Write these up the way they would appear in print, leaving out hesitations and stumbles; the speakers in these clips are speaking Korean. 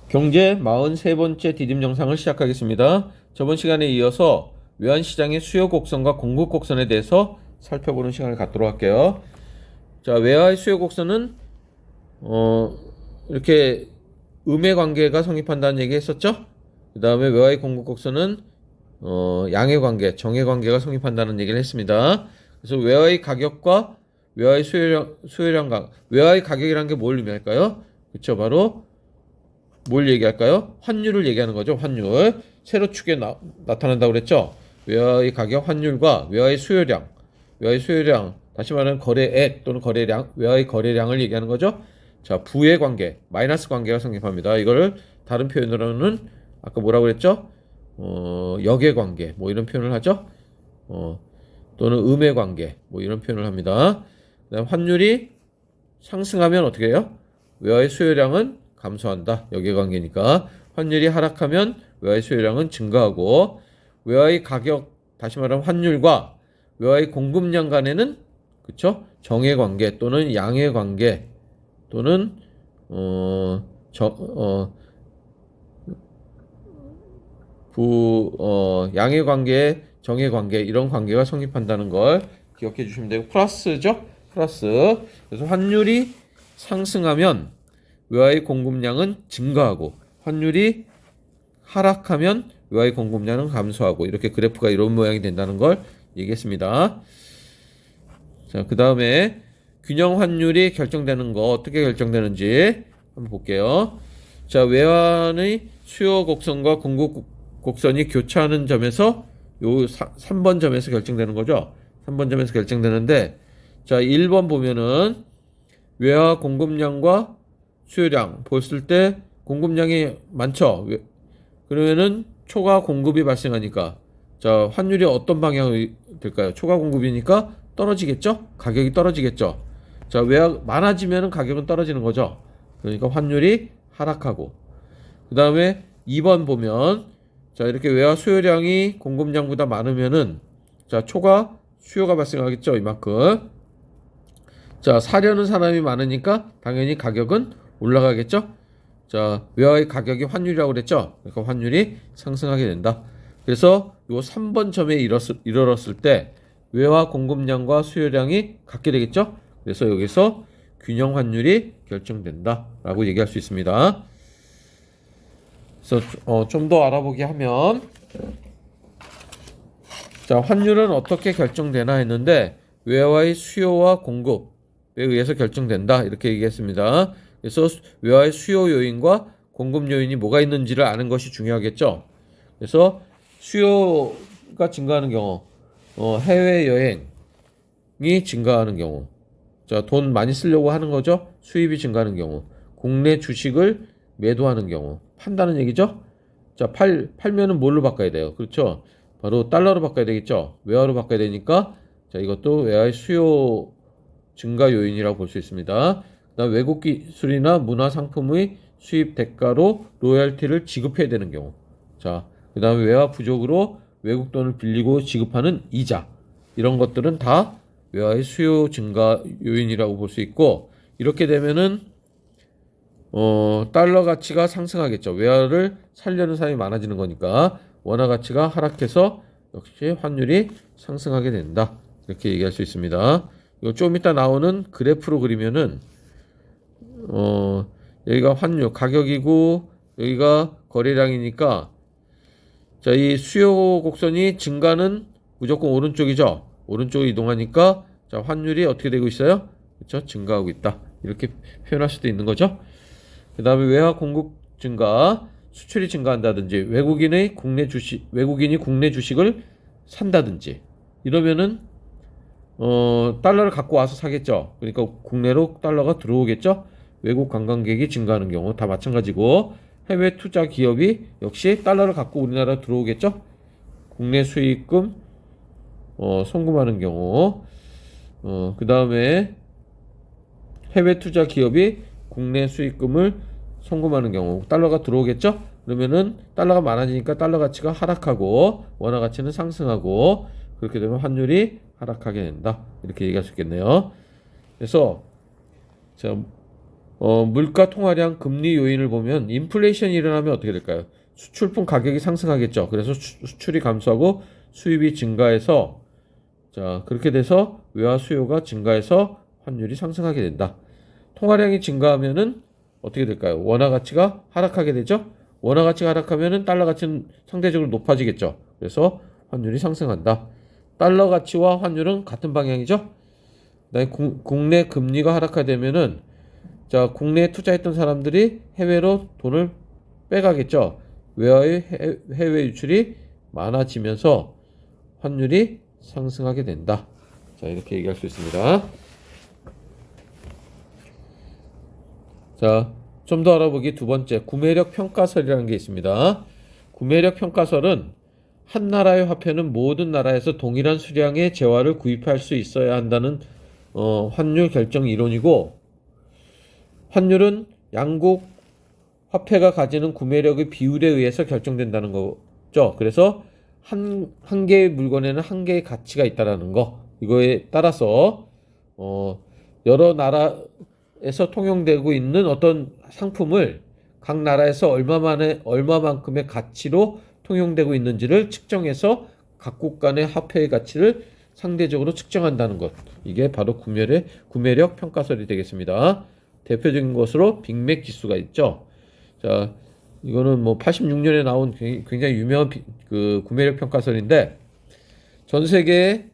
경제 43번째 디딤 영상을 시작하겠습니다. 저번 시간에 이어서 외환시장의 수요 곡선과 공급 곡선에 대해서 살펴보는 시간을 갖도록 할게요. 자, 외화의 수요 곡선은 이렇게 음의 관계가 성립한다는 얘기 했었죠? 그 다음에 외화의 공급 곡선은 양의 관계, 정의 관계가 성립한다는 얘기를 했습니다. 그래서 외화의 가격과 외화의 수요량, 외화의 가격이라는 게 뭘 의미할까요? 그쵸, 바로 뭘 얘기할까요? 환율을 얘기하는 거죠. 환율. 세로 축에 나타난다고 그랬죠. 외화의 가격 환율과 외화의 수요량, 다시 말하면 거래액 또는 거래량, 외화의 거래량을 얘기하는 거죠. 자, 부의 관계, 마이너스 관계가 성립합니다. 이거를 다른 표현으로는 아까 뭐라고 그랬죠? 역의 관계, 뭐 이런 표현을 하죠. 또는 음의 관계, 뭐 이런 표현을 합니다. 그다음 환율이 상승하면 어떻게 해요? 외화의 수요량은 감소한다. 역의 관계니까. 환율이 하락하면 외화의 수요량은 증가하고, 외화의 가격, 다시 말하면 환율과 외화의 공급량 간에는, 그쵸? 정의 관계 또는 양의 관계 또는 양의 관계, 정의 관계, 이런 관계가 성립한다는 걸 기억해 주시면 되고, 플러스죠? 플러스. 그래서 환율이 상승하면 외화의 공급량은 증가하고, 환율이 하락하면 외화의 공급량은 감소하고, 이렇게 그래프가 이런 모양이 된다는 걸 얘기했습니다. 자, 그 다음에 균형 환율이 결정되는 거 어떻게 결정되는지 한번 볼게요. 자, 외환의 수요 곡선과 공급 곡선이 교차하는 점에서 요 3번 점에서 결정되는 거죠. 3번 점에서 결정되는데, 자, 1번 보면은 외화 공급량과 수요량 봤을 때 공급량이 많죠. 그러면은 초과 공급이 발생하니까, 자, 환율이 어떤 방향이 될까요? 초과 공급이니까 떨어지겠죠? 가격이 떨어지겠죠? 자, 외화 많아지면은 가격은 떨어지는 거죠. 그러니까 환율이 하락하고, 그 다음에 2번 보면, 자, 이렇게 외화 수요량이 공급량보다 많으면은, 자, 초과 수요가 발생하겠죠, 이만큼. 자, 사려는 사람이 많으니까 당연히 가격은 올라가겠죠? 자, 외화의 가격이 환율이라고 그랬죠? 그러니까 환율이 상승하게 된다. 그래서 요 3번 점에 이르렀을 때 외화 공급량과 수요량이 같게 되겠죠? 그래서 여기서 균형 환율이 결정된다 라고 얘기할 수 있습니다. 그래서 좀 더 알아보게 하면, 자, 환율은 어떻게 결정되나 했는데 외화의 수요와 공급에 의해서 결정된다 이렇게 얘기했습니다. 그래서 외화의 수요 요인과 공급 요인이 뭐가 있는지를 아는 것이 중요하겠죠. 그래서 수요가 증가하는 경우, 해외 여행이 증가하는 경우, 자, 돈 많이 쓰려고 하는 거죠. 수입이 증가하는 경우, 국내 주식을 매도하는 경우, 판다는 얘기죠. 자, 팔면은 뭘로 바꿔야 돼요? 그렇죠. 바로 달러로 바꿔야 되겠죠. 외화로 바꿔야 되니까, 자, 이것도 외화의 수요 증가 요인이라고 볼 수 있습니다. 그다음 외국 기술이나 문화 상품의 수입 대가로 로열티를 지급해야 되는 경우, 자, 그다음에 외화 부족으로 외국 돈을 빌리고 지급하는 이자, 이런 것들은 다 외화의 수요 증가 요인이라고 볼 수 있고, 이렇게 되면은 달러 가치가 상승하겠죠. 외화를 살려는 사람이 많아지는 거니까 원화 가치가 하락해서 역시 환율이 상승하게 된다. 이렇게 얘기할 수 있습니다. 이거 좀 이따 나오는 그래프로 그리면은 여기가 환율 가격이고 여기가 거래량이니까, 자, 이 수요 곡선이 증가는 무조건 오른쪽이죠. 오른쪽으로 이동하니까, 자, 환율이 어떻게 되고 있어요? 그렇죠? 증가하고 있다. 이렇게 표현할 수도 있는 거죠. 그 다음에 외화 공급 증가, 수출이 증가한다든지, 외국인이 국내 주식을 산다든지, 이러면은 달러를 갖고 와서 사겠죠. 그러니까 국내로 달러가 들어오겠죠. 외국 관광객이 증가하는 경우 다 마찬가지고, 해외 투자 기업이 역시 달러를 갖고 우리나라 들어오겠죠. 국내 수익금 송금하는 경우, 그 다음에 해외 투자 기업이 국내 수익금을 송금하는 경우 달러가 들어오겠죠. 그러면은 달러가 많아지니까 달러 가치가 하락하고 원화 가치는 상승하고, 그렇게 되면 환율이 하락하게 된다. 이렇게 얘기할 수 있겠네요. 그래서 자, 물가 통화량 금리 요인을 보면 인플레이션이 일어나면 어떻게 될까요? 수출품 가격이 상승하겠죠. 그래서 수출이 감소하고 수입이 증가해서 자, 그렇게 돼서 외화 수요가 증가해서 환율이 상승하게 된다. 통화량이 증가하면은 어떻게 될까요? 원화 가치가 하락하게 되죠. 원화 가치가 하락하면은 달러 가치는 상대적으로 높아지겠죠. 그래서 환율이 상승한다. 달러 가치와 환율은 같은 방향이죠. 그다음에 국내 금리가 하락하되면은 자, 국내에 투자했던 사람들이 해외로 돈을 빼가겠죠. 외화의 해외 유출이 많아지면서 환율이 상승하게 된다. 자, 이렇게 얘기할 수 있습니다. 자, 좀 더 알아보기 두 번째, 구매력 평가설이라는 게 있습니다. 구매력 평가설은 한 나라의 화폐는 모든 나라에서 동일한 수량의 재화를 구입할 수 있어야 한다는 환율 결정 이론이고, 환율은 양국 화폐가 가지는 구매력의 비율에 의해서 결정된다는 거죠. 그래서 한 개의 물건에는 한 개의 가치가 있다라는 거. 이거에 따라서 여러 나라에서 통용되고 있는 어떤 상품을 각 나라에서 얼마만큼의 가치로 통용되고 있는지를 측정해서 각국 간의 화폐의 가치를 상대적으로 측정한다는 것. 이게 바로 구매력 평가설이 되겠습니다. 대표적인 것으로 빅맥 지수가 있죠. 자, 이거는 뭐 86년에 나온 굉장히 유명한 그 구매력 평가설인데 전 세계에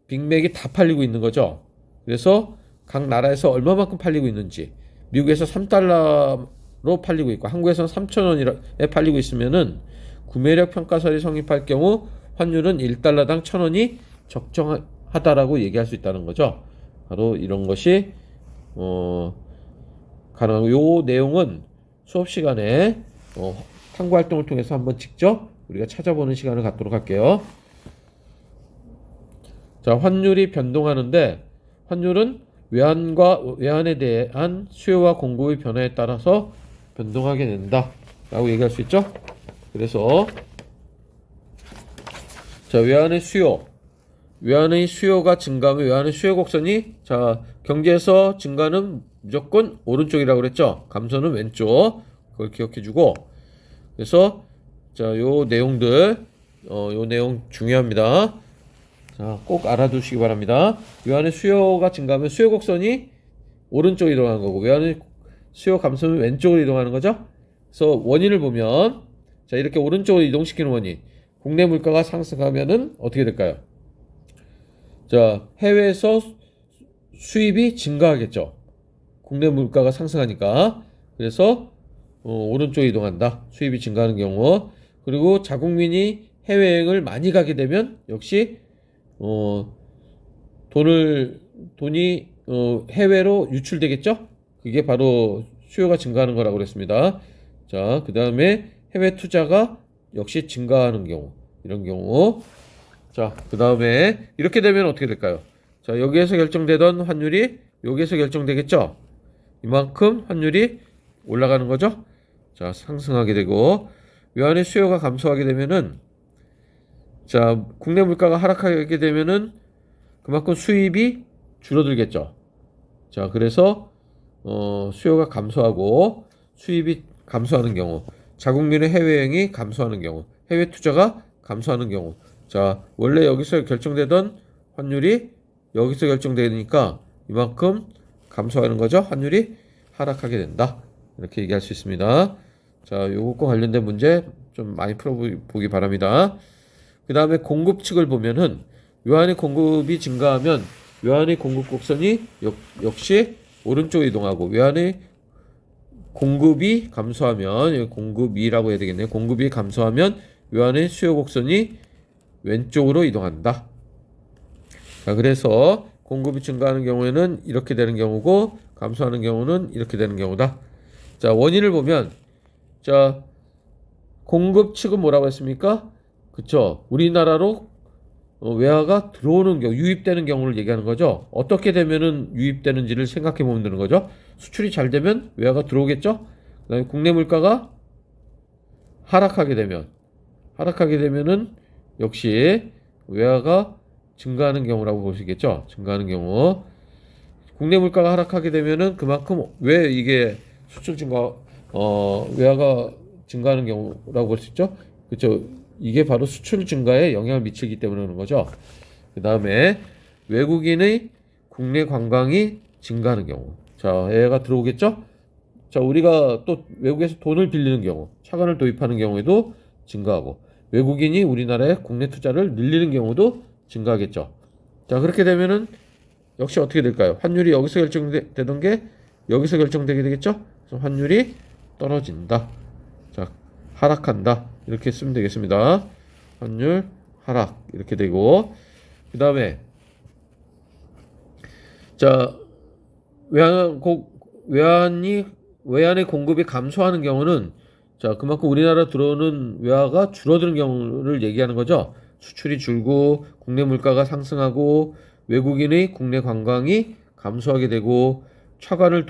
빅맥이 다 팔리고 있는 거죠. 그래서 각 나라에서 얼마만큼 팔리고 있는지, 미국에서 3달러로 팔리고 있고 한국에서는 3,000원에 팔리고 있으면은 구매력 평가설이 성립할 경우 환율은 1달러당 1,000원이 적정하다라고 얘기할 수 있다는 거죠. 바로 이런 것이 가능하고, 요 내용은 수업 시간에 탐구 활동을 통해서 한번 직접 우리가 찾아보는 시간을 갖도록 할게요. 자, 환율이 변동하는데 환율은 외환에 대한 수요와 공급의 변화에 따라서 변동하게 된다 라고 얘기할 수 있죠. 그래서 자, 외환의 수요가 증가하면 외환의 수요 곡선이 자, 경제에서 증가는 무조건 오른쪽이라고 그랬죠. 감소는 왼쪽. 그걸 기억해 주고, 그래서 자, 요 내용 중요합니다. 자, 꼭 알아두시기 바랍니다. 외환의 수요가 증가하면 수요 곡선이 오른쪽으로 이동하는 거고, 외환의 수요 감소는 왼쪽으로 이동하는 거죠. 그래서 원인을 보면 자, 이렇게 오른쪽으로 이동시키는 원인, 국내 물가가 상승하면은 어떻게 될까요? 자, 해외에서 수입이 증가하겠죠. 국내 물가가 상승하니까. 그래서 오른쪽에 이동한다. 수입이 증가하는 경우. 그리고 자국민이 해외여행을 많이 가게 되면 역시 돈이 해외로 유출되겠죠. 그게 바로 수요가 증가하는 거라고 그랬습니다. 자, 그 다음에 해외 투자가 역시 증가하는 경우, 이런 경우. 자, 그 다음에 이렇게 되면 어떻게 될까요? 자, 여기에서 결정되던 환율이 여기에서 결정되겠죠. 이만큼 환율이 올라가는 거죠. 자, 상승하게 되고, 외환의 수요가 감소하게 되면은 자, 국내 물가가 하락하게 되면은 그만큼 수입이 줄어들겠죠. 자, 그래서 수요가 감소하고 수입이 감소하는 경우, 자국민의 해외여행이 감소하는 경우, 해외 투자가 감소하는 경우, 자, 원래 여기서 결정되던 환율이 여기서 결정되니까 이만큼 감소하는 거죠. 환율이 하락하게 된다. 이렇게 얘기할 수 있습니다. 자, 요것과 관련된 문제 좀 많이 풀어보기 바랍니다. 그 다음에 공급 측을 보면은 외환의 공급이 증가하면 외환의 공급 곡선이 역시 오른쪽으로 이동하고, 외환의 공급이 감소하면, 공급이라고 해야 되겠네요. 공급이 감소하면 외환의 수요 곡선이 왼쪽으로 이동한다. 자, 그래서 공급이 증가하는 경우에는 이렇게 되는 경우고, 감소하는 경우는 이렇게 되는 경우다. 자, 원인을 보면, 자, 공급 측은 뭐라고 했습니까? 그쵸. 우리나라로 외화가 들어오는 경우, 유입되는 경우를 얘기하는 거죠. 어떻게 되면은 유입되는지를 생각해 보면 되는 거죠. 수출이 잘 되면 외화가 들어오겠죠. 그다음에 국내 물가가 하락하게 되면은 역시 외화가 증가하는 경우라고 볼 수 있겠죠. 증가하는 경우. 국내 물가가 하락하게 되면은 그만큼 왜 이게 수출 증가 외화가 증가하는 경우라고 볼 수 있죠. 그렇죠. 이게 바로 수출 증가에 영향을 미치기 때문에 그런 거죠. 그 다음에 외국인의 국내 관광이 증가하는 경우. 자, 얘가 들어오겠죠? 자, 우리가 또 외국에서 돈을 빌리는 경우, 차관을 도입하는 경우에도 증가하고, 외국인이 우리나라에 국내 투자를 늘리는 경우도 증가하겠죠. 자, 그렇게 되면은 역시 어떻게 될까요? 환율이 여기서 결정되던 게 여기서 결정되게 되겠죠? 그래서 환율이 떨어진다. 자, 하락한다. 이렇게 쓰면 되겠습니다. 환율 하락 이렇게 되고, 그 다음에 자, 외환의 공급이 감소하는 경우는 자, 그만큼 우리나라 들어오는 외화가 줄어드는 경우를 얘기하는 거죠. 수출이 줄고 국내 물가가 상승하고 외국인의 국내 관광이 감소하게 되고 차관을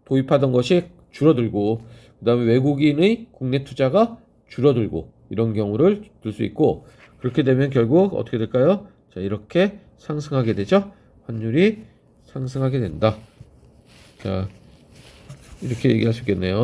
도입하던 것이 줄어들고 그다음에 외국인의 국내 투자가 줄어들고 이런 경우를 들 수 있고 그렇게 되면 결국 어떻게 될까요? 자, 이렇게 상승하게 되죠. 환율이 상승하게 된다. 자, 이렇게 얘기할 수 있겠네요.